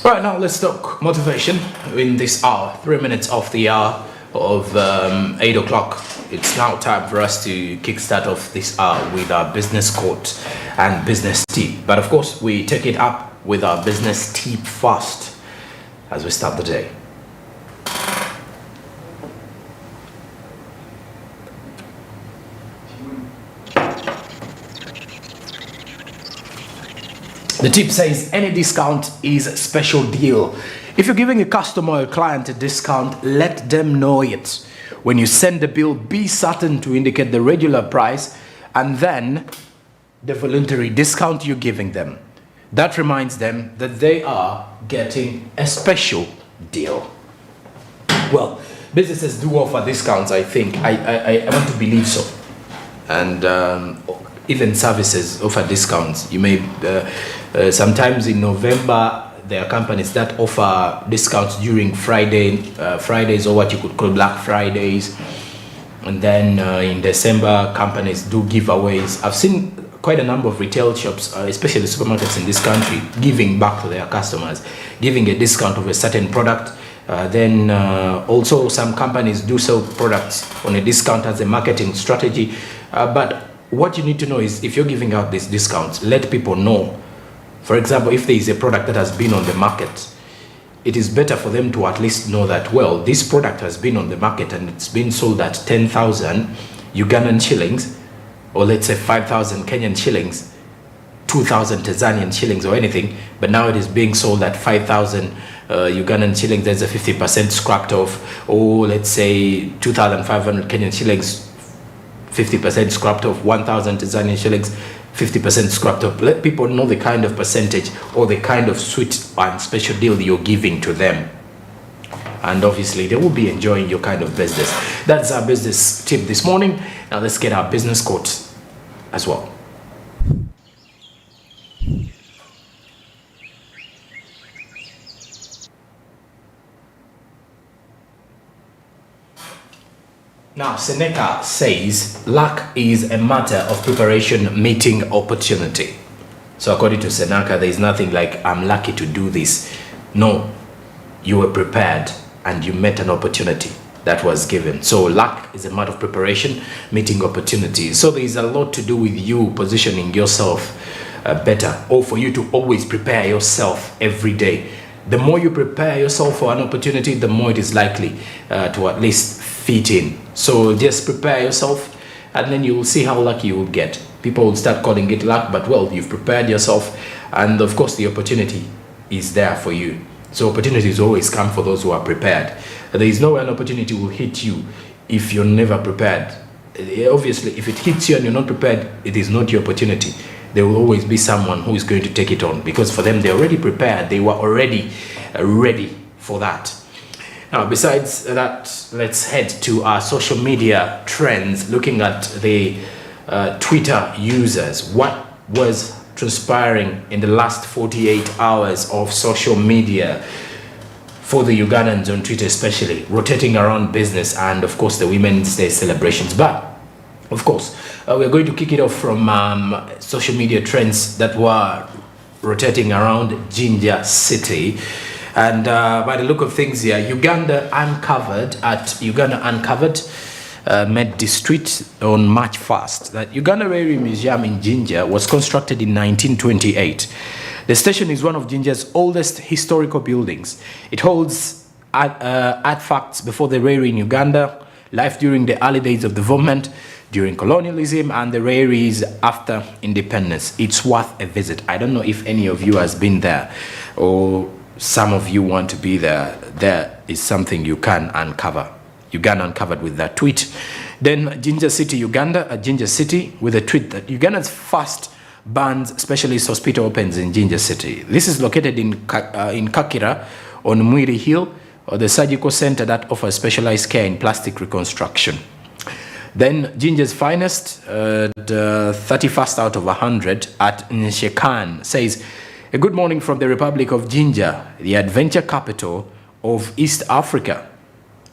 Right, now let's talk motivation in this hour, 3 minutes off the hour of 8 o'clock. It's now time for us to kickstart off this hour with our business quote and business tip. But of course, we take it up with our business tip first as we start the day. The tip says any discount is a special deal. If you're giving a customer or a client a discount, let them know it. When you send the bill, be certain to indicate the regular price and then the voluntary discount you're giving them. That reminds them that they are getting a special deal. Well, businesses do offer discounts, I think. I want to believe so. And even services offer discounts. You may sometimes in November there are companies that offer discounts during Fridays, or what you could call Black Fridays, and then in December companies do giveaways. I've seen quite a number of retail shops, especially supermarkets in this country, giving back to their customers, giving a discount of a certain product. Then also some companies do sell products on a discount as a marketing strategy, but what you need to know is if you're giving out these discounts, let people know. For example, if there is a product that has been on the market, it is better for them to at least know that, well, this product has been on the market and it's been sold at 10,000 Ugandan shillings, or let's say 5,000 Kenyan shillings, 2,000 Tanzanian shillings or anything, but now it is being sold at 5,000 Ugandan shillings. There's a 50% scrapped off, or let's say 2,500 Kenyan shillings, 50% scrapped off, 1,000 Tanzanian shillings, 50% scrapped off. Let people know the kind of percentage or the kind of sweet and special deal you're giving to them. And obviously, they will be enjoying your kind of business. That's our business tip this morning. Now let's get our business quote as well. Now, Seneca says, luck is a matter of preparation meeting opportunity. So according to Seneca, there is nothing like, I'm lucky to do this. No, you were prepared and you met an opportunity that was given. So luck is a matter of preparation meeting opportunity. So there is a lot to do with you positioning yourself better, or for you to always prepare yourself every day. The more you prepare yourself for an opportunity, the more it is likely to at least fit in. So just prepare yourself and then you will see how lucky you will get. People will start calling it luck, but well, you've prepared yourself, and of course the opportunity is there for you. So opportunities always come for those who are prepared. There is no way an opportunity will hit you if you're never prepared. Obviously, if it hits you and you're not prepared, it is not your opportunity. There will always be someone who is going to take it on, because for them, they're already prepared. They were already ready for that. Now, besides that, let's head to our social media trends, looking at the Twitter users. What was transpiring in the last 48 hours of social media for the Ugandans on Twitter, especially rotating around business and, of course, the Women's Day celebrations. But, of course, we're going to kick it off from social media trends that were rotating around Jinja City. And by the look of things here, Uganda Uncovered made this tweet on March 1st that Uganda Railway Museum in Jinja was constructed in 1928. The station is one of Jinja's oldest historical buildings. It holds artifacts before the railway in Uganda, life during the early days of development, during colonialism, and the railways after independence. It's worth a visit. I don't know if any of you has been there, or some of you want to be there. There is something you can uncover. Uganda Uncovered with that tweet. Then Jinja City, Uganda, Jinja City, with a tweet that Uganda's first burns specialist hospital opens in Jinja City. This is located in Kakira on Mwiri Hill, or the surgical center that offers specialized care in plastic reconstruction. Then Jinja's finest, the 31st out of 100 at Nshekan, says, a good morning from the Republic of Jinja, the adventure capital of East Africa.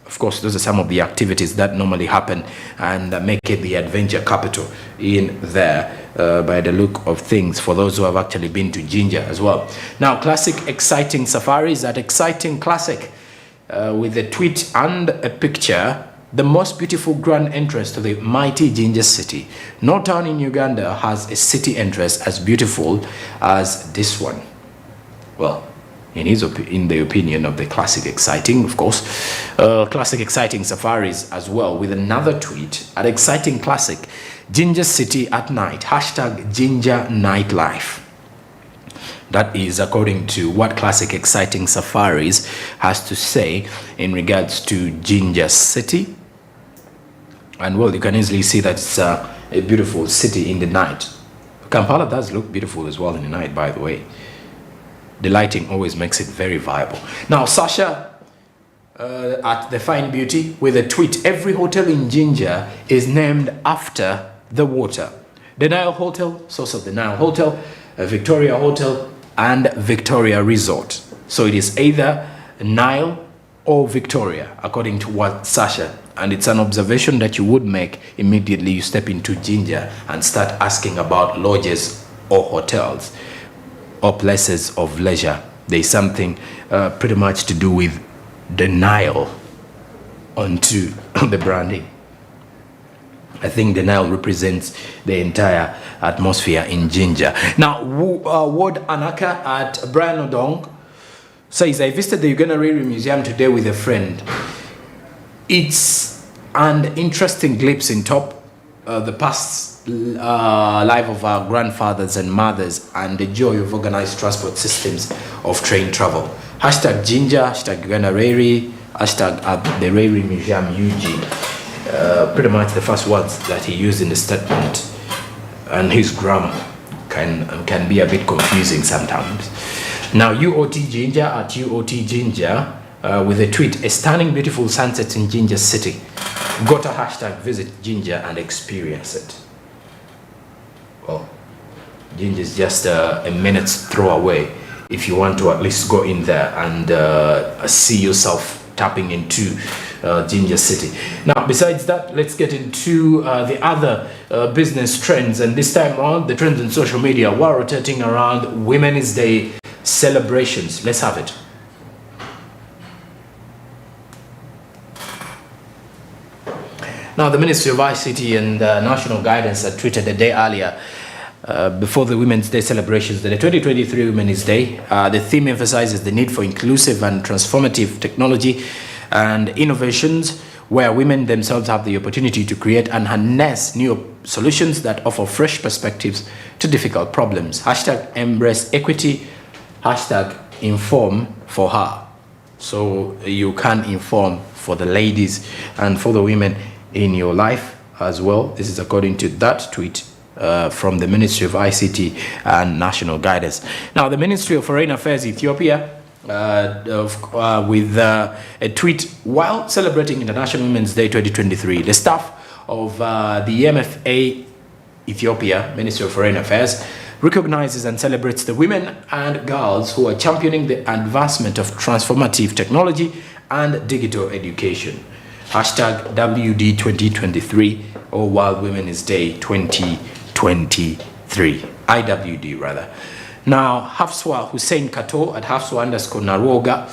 Of course, those are some of the activities that normally happen and make it the adventure capital in there. by the look of things, for those who have actually been to Jinja as well. Now, classic exciting safaris at Exciting Classic with a tweet and a picture. The most beautiful grand entrance to the mighty Jinja city. No town in Uganda has a city entrance as beautiful as this one. Well, in the opinion of the Classic Exciting, of course. Classic Exciting Safaris as well with another tweet at Exciting Classic. Jinja city at night. Hashtag Jinja nightlife. That is according to what Classic Exciting Safaris has to say in regards to Jinja city. And well, you can easily see that it's a beautiful city in the night. Kampala does look beautiful as well in the night, by the way. The lighting always makes it very viable. Now, Sasha at The Fine Beauty with a tweet. Every hotel in Jinja is named after the water. The Nile Hotel, source of the Nile Hotel, Victoria Hotel, and Victoria Resort. So it is either Nile or Victoria, according to what Sasha. And it's an observation that you would make immediately you step into Jinja and start asking about lodges or hotels or places of leisure. There's something pretty much to do with the Nile onto the branding. I think the Nile represents the entire atmosphere in Jinja. Now, Ward Anaka at Brian Odong says, I visited the Uganda Railway Museum today with a friend. It's an interesting glimpse into the past life of our grandfathers and mothers and the joy of organized transport systems of train travel. Hashtag Jinja, hashtag Uganda Railway, hashtag at the Railway Museum UG. Pretty much the first words that he used in the statement, and his grammar can be a bit confusing sometimes. Now, UOT Jinja at UOT Jinja with a tweet, a stunning beautiful sunset in Jinja city. Got a hashtag visit Jinja and experience it. Well, Jinja is just a minute's throw away if you want to at least go in there and see yourself tapping into Jinja city. Now, besides that, let's get into the other business trends, and this time around the trends in social media were rotating around Women's Day celebrations. Let's have it. Now, the Ministry of ICT and National Guidance had tweeted a day earlier before the Women's Day celebrations that the 2023 Women's Day, the theme emphasizes the need for inclusive and transformative technology and innovations where women themselves have the opportunity to create and harness new solutions that offer fresh perspectives to difficult problems. Hashtag embrace equity, hashtag inform for her. So you can inform for the ladies and for the women in your life as well. This is according to that tweet from the Ministry of ICT and National Guidance. Now, the Ministry of Foreign Affairs Ethiopia with a tweet while celebrating International Women's Day 2023. The staff of the MFA Ethiopia, Ministry of Foreign Affairs, recognizes and celebrates the women and girls who are championing the advancement of transformative technology and digital education. Hashtag WD 2023 or World Women's Day 2023. IWD rather. Now, Hafswa Hussein Kato at Hafswa_Naroga,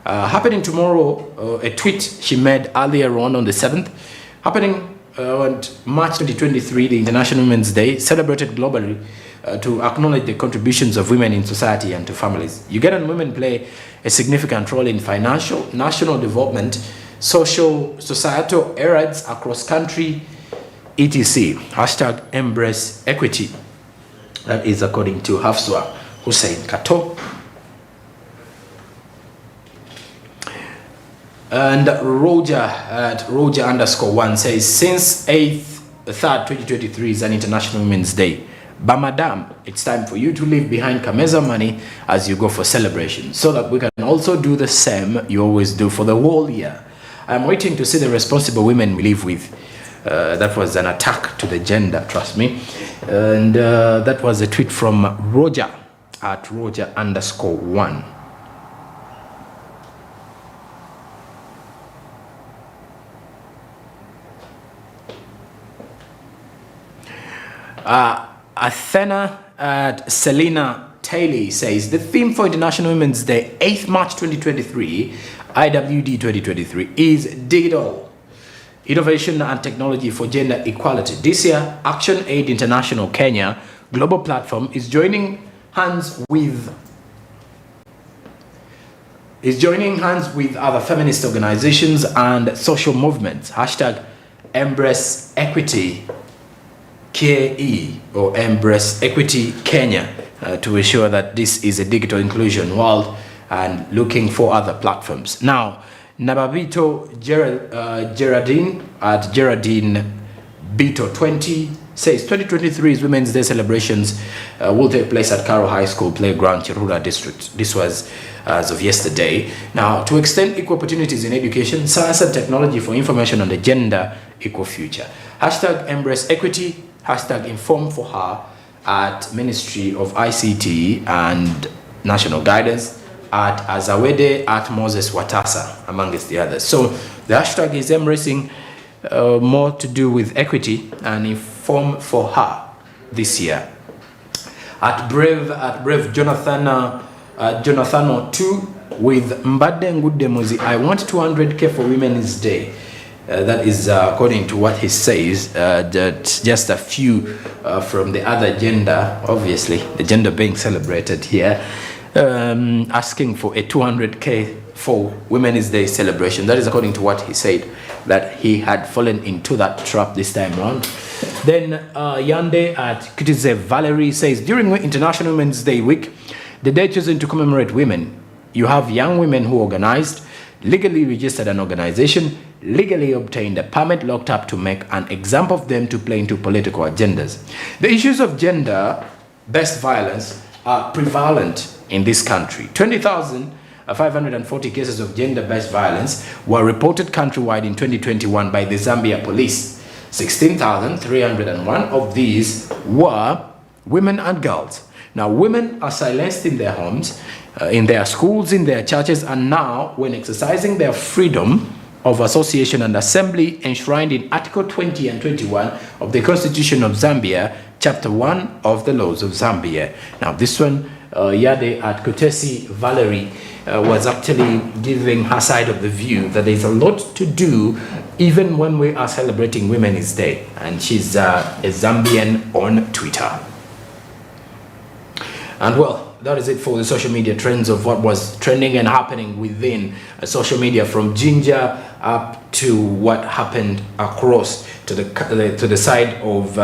happening tomorrow, a tweet she made earlier on the 7th, happening on March 2023, the International Women's Day, celebrated globally to acknowledge the contributions of women in society and to families. Ugandan women play a significant role in financial, national development, social, societal areas across country, etc. Hashtag embrace equity. That is according to Hafswa Hussein Kato. And Roger at Roger_1 says, since 8th 3rd 2023 is an International Women's Day, but madam, it's time for you to leave behind Kameza money as you go for celebration, so that we can also do the same you always do for the whole year. I'm waiting to see the responsible women we live with. That was an attack to the gender, trust me. And that was a tweet from Roger at Roger_1. Athena at Selena Taylor says the theme for International Women's Day, 8th March 2023, IWD 2023, is digital innovation and technology for gender equality. This year, Action Aid International Kenya global platform is joining hands with other feminist organizations and social movements. Hashtag Embrace Equity KE or Embrace Equity Kenya to ensure that this is a digital inclusion world and looking for other platforms. Now, Nababito Geraldine at Geraldine Bito 20 says 2023 is Women's Day celebrations will take place at Karo High School Playground, Chirura District. This was as of yesterday. Now, to extend equal opportunities in education, science and technology for information on the gender equal future. Hashtag Embrace Equity, hashtag Inform for Her at Ministry of ICT and National Guidance, at Azawede, at Moses Watasa, amongst the others. So the hashtag is embracing more to do with equity and Inform for Her this year. At Brave Jonathan 2 with Mbade Ngude Muzi, I want 200K for Women's Day. That is according to what he says, that just a few from the other gender, obviously the gender being celebrated here, asking for a 200K for Women's Day celebration. That is according to what he said, that he had fallen into that trap this time around. Then Yande at Kitize Valerie says, during International Women's Day week, the day chosen to commemorate women, you have young women who organized, legally registered an organization, legally obtained a permit, locked up to make an example of them to play into political agendas. The issues of gender-based violence are prevalent in this country. 20,540 cases of gender-based violence were reported countrywide in 2021 by the Zambia police. 16,301 of these were women and girls. Now, women are silenced in their homes, in their schools, in their churches, and now, when exercising their freedom of association and assembly enshrined in Article 20 and 21 of the Constitution of Zambia, Chapter 1 of the Laws of Zambia. Now, this one, Yade at Kutesi Valerie was actually giving her side of the view that there's a lot to do even when we are celebrating Women's Day. And she's a Zambian on Twitter. And well, that is it for the social media trends of what was trending and happening within social media, from Ginger up to what happened across to the side of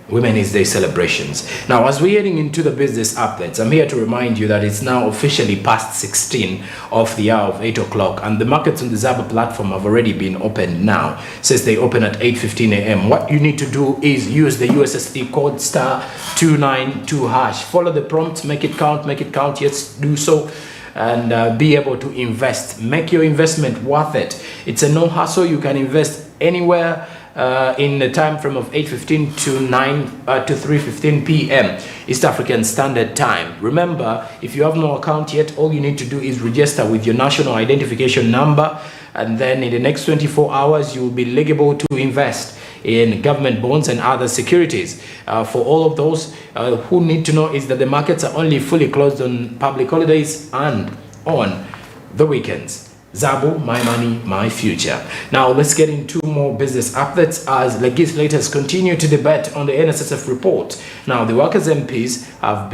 Women's Day celebrations. Now, as we're heading into the business updates, I'm here to remind you that it's now officially past 16 of the hour of 8 o'clock, and the markets on the Zaba platform have already been opened now, since they open at 8:15 a.m. What you need to do is use the USSD code *292#. Follow the prompts, make it count, yes, do so, and be able to invest. Make your investment worth it. It's a no hassle. You can invest anywhere in the time frame of 8:15 to 3:15 p.m. East African Standard Time. Remember, if you have no account yet, all you need to do is register with your national identification number, and then in the next 24 hours you will be eligible to invest in government bonds and other securities. For all of those who need to know, is that the markets are only fully closed on public holidays and on the weekends. Zabu, my money, my future. Now let's get into more business updates as legislators continue to debate on the NSSF report. Now the workers' MPs have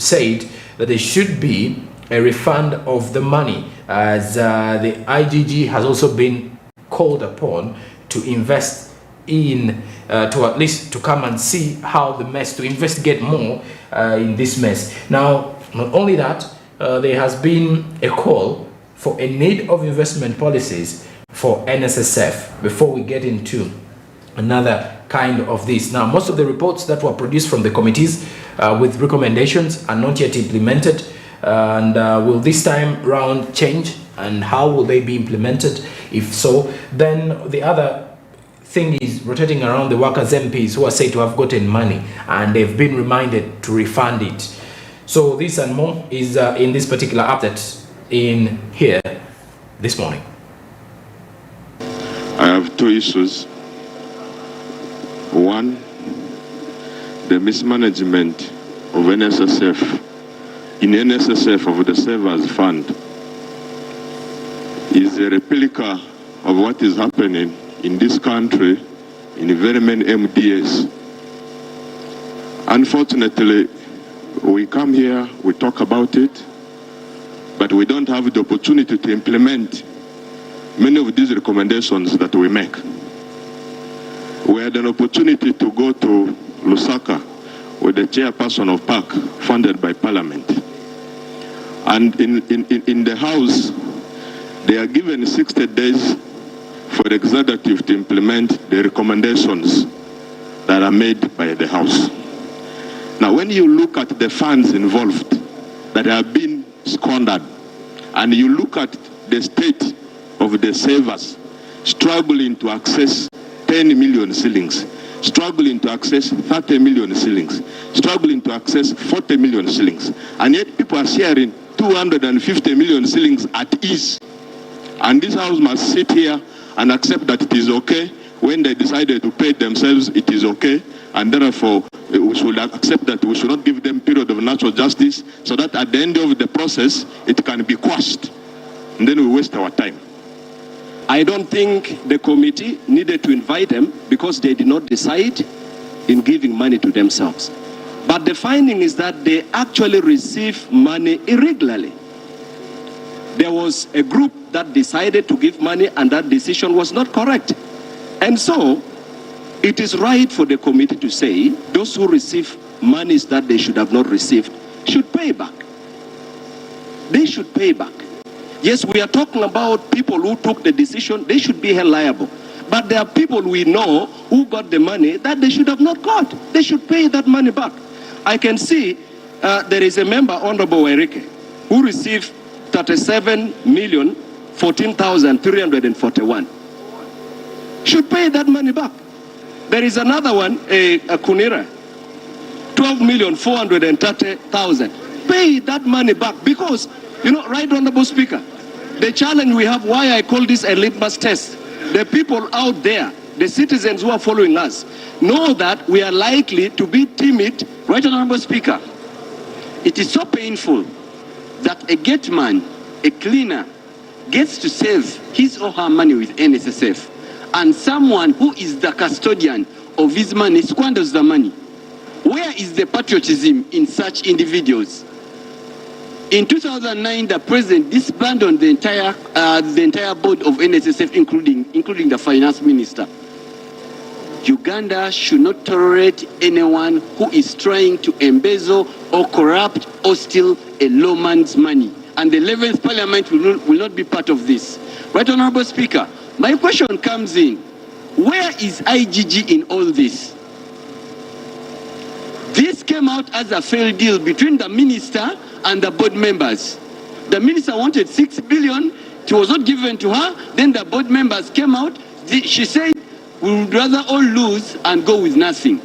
said that there should be a refund of the money, as the IGG has also been called upon to invest in, to at least to come and see how the mess, to investigate more in this mess. Now, not only that, there has been a call for a need of investment policies for NSSF before we get into another kind of this. Now, most of the reports that were produced from the committees with recommendations are not yet implemented, and will this time round change, and how will they be implemented? If so, then the other thing is rotating around the workers' MPs who are said to have gotten money and they've been reminded to refund it. So this and more is in this particular update in here this morning. I have two issues. One, the mismanagement of NSSF, in NSSF of the Savers Fund, is a replica of what is happening in this country in very many MDAs. Unfortunately, we come here, we talk about it, but we don't have the opportunity to implement many of these recommendations that we make. We had an opportunity to go to Lusaka with the chairperson of PAC, funded by Parliament. And in the House, they are given 60 days for the executive to implement the recommendations that are made by the House. Now, when you look at the funds involved that have been squandered, and you look at the state of the savers struggling to access 10 million shillings, struggling to access 30 million shillings, struggling to access 40 million shillings, and yet people are sharing 250 million shillings at ease. And this House must sit here and accept that it is okay. When they decided to pay themselves, it is okay. And therefore, we should accept that we should not give them period of natural justice, so that at the end of the process, it can be quashed. And then we waste our time. I don't think the committee needed to invite them because they did not decide in giving money to themselves. But the finding is that they actually receive money irregularly. There was a group that decided to give money, and that decision was not correct. And so, it is right for the committee to say those who receive monies that they should have not received should pay back. They should pay back. Yes, we are talking about people who took the decision. They should be held liable. But there are people we know who got the money that they should have not got. They should pay that money back. I can see there is a member, Honorable Erike, who received 37,014,341. Should pay that money back. There is another one, a Kunira, 12,430,000. Pay that money back because, you know, Right Honorable Speaker, the challenge we have, why I call this a litmus test, the people out there, the citizens who are following us, know that we are likely to be timid. Right Honorable Speaker, it is so painful that a gate man, a cleaner, gets to save his or her money with NSSF, and someone who is the custodian of his money squanders the money. Where is the patriotism in such individuals? In 2009, the president disbanded the entire board of NSSF, including the finance minister. Uganda should not tolerate anyone who is trying to embezzle or corrupt or steal a lawman's money. And the 11th Parliament will not be part of this. Right Honorable Speaker, my question comes in. Where is IGG in all this? This came out as a failed deal between the minister and the board members. The minister wanted 6 billion. It was not given to her. Then the board members came out. She said, we would rather all lose and go with nothing.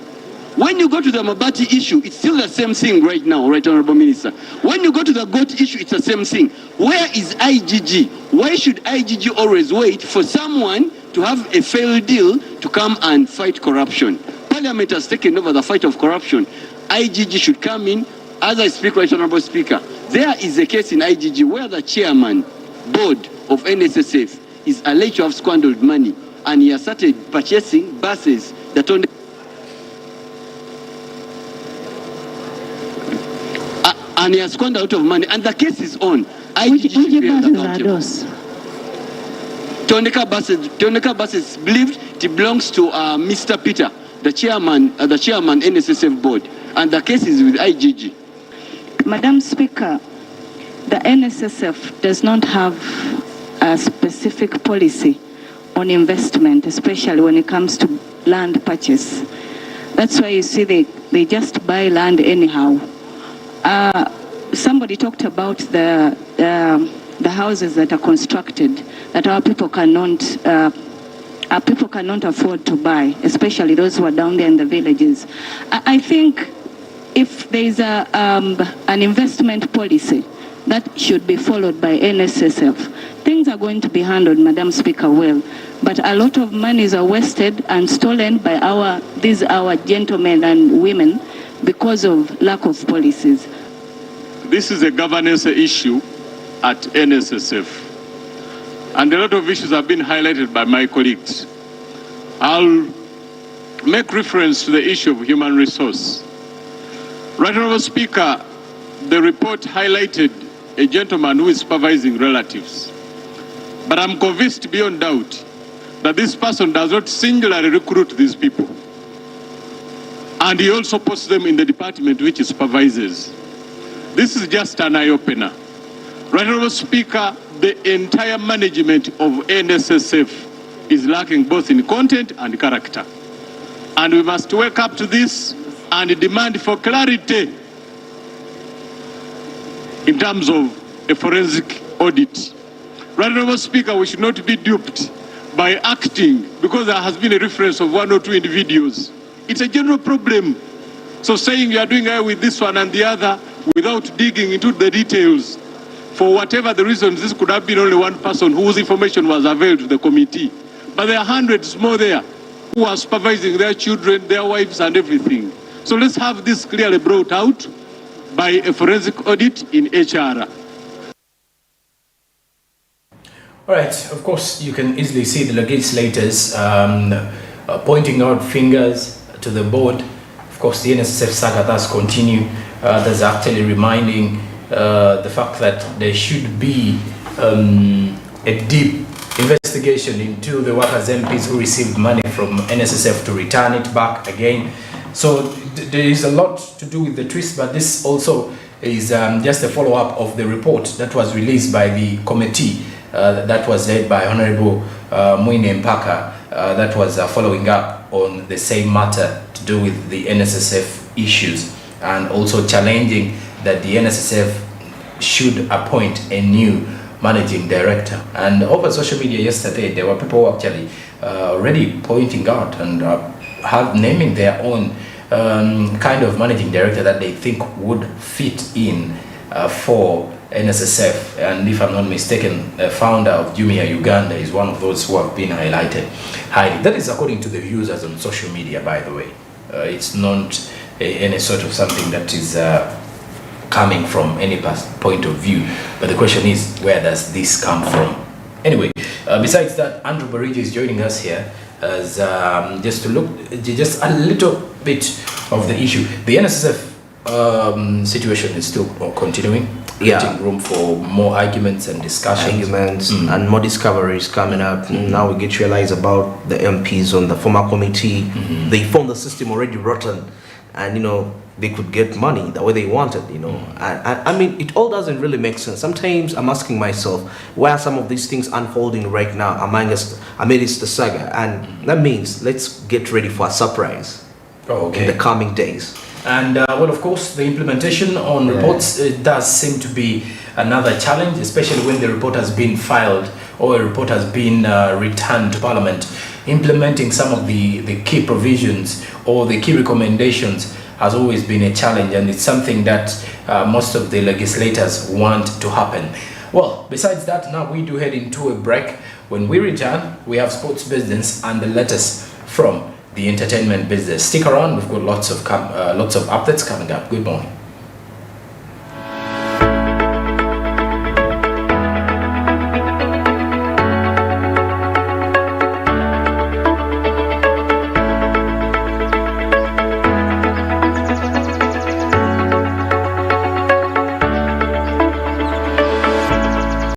When you go to the Mabati issue, it's still the same thing right now, Right Honorable Minister. When you go to the GOAT issue, it's the same thing. Where is IGG? Why should IGG always wait for someone to have a failed deal to come and fight corruption? Parliament has taken over the fight of corruption. IGG should come in. As I speak, Right Honorable Speaker, there is a case in IGG where the chairman, board of NSSF, is alleged to have squandered money, and he has started purchasing buses that only and he has squandered out of money, and the case is on. IGG should be held accountable. Toneka buses believed it belongs to Mr. Peter, the chairman NSSF board, and the case is with IGG. Madam Speaker, the NSSF does not have a specific policy on investment, especially when it comes to land purchase. That's why you see they just buy land anyhow. Somebody talked about the houses that are constructed that our people cannot afford to buy, especially those who are down there in the villages. I think if there is an investment policy that should be followed by NSSF. Things are going to be handled, Madam Speaker, well, but a lot of monies are wasted and stolen by our gentlemen and women because of lack of policies. This is a governance issue at NSSF, and a lot of issues have been highlighted by my colleagues. I'll make reference to the issue of human resource. Right Honourable Speaker, the report highlighted a gentleman who is supervising relatives. But I'm convinced beyond doubt that this person does not singularly recruit these people. And he also puts them in the department which he supervises. This is just an eye-opener. Right Honourable Speaker, the entire management of NSSF is lacking both in content and character. And we must wake up to this and demand for clarity in terms of a forensic audit. Right Honourable Speaker, we should not be duped by acting because there has been a reference of 1 or 2 individuals. It's a general problem. So saying you are doing away with this one and the other without digging into the details, for whatever the reasons, this could have been only one person whose information was availed to the committee. But there are hundreds more there who are supervising their children, their wives and everything. So let's have this clearly brought out by a forensic audit in HR. All right, of course, you can easily see the legislators pointing out fingers to the board. Of course, the NSSF saga does continue. There's actually reminding the fact that there should be a deep investigation into the workers' MPs who received money from NSSF to return it back again. So there is a lot to do with the twist, but this also is just a follow-up of the report that was released by the committee that was led by Honorable Mwine Mpaka that was following up on the same matter to do with the NSSF issues, and also challenging that the NSSF should appoint a new managing director. And over social media yesterday, there were people actually already pointing out and naming their own kind of managing director that they think would fit in for NSSF. And if I'm not mistaken, the founder of Jumia Uganda is one of those who have been highlighted highly. That is according to the users on social media, by the way. It's not any sort of something that is coming from any point of view, but the question is, where does this come from? Anyway, besides that, Andrew Barigi is joining us here as just to look just a little bit of the issue. The NSSF situation is still continuing, creating room for more arguments and discussions. And more discoveries coming up. Now we get to realize about the MPs on the former committee. They found the system already rotten, and they could get money the way they wanted, And I mean, it all doesn't really make sense. Sometimes I'm asking myself, why are some of these things unfolding right now amidst the saga? And that means let's get ready for a surprise in the coming days. And well, of course, the implementation on reports does seem to be another challenge, especially when the report has been filed or a report has been returned to Parliament. Implementing some of the key provisions or the key recommendations has always been a challenge, and it's something that most of the legislators want to happen. Well, besides that, now we do head into a break. When we return, we have sports business and the latest from the entertainment business. Stick around, we've got lots of updates coming up. Good morning.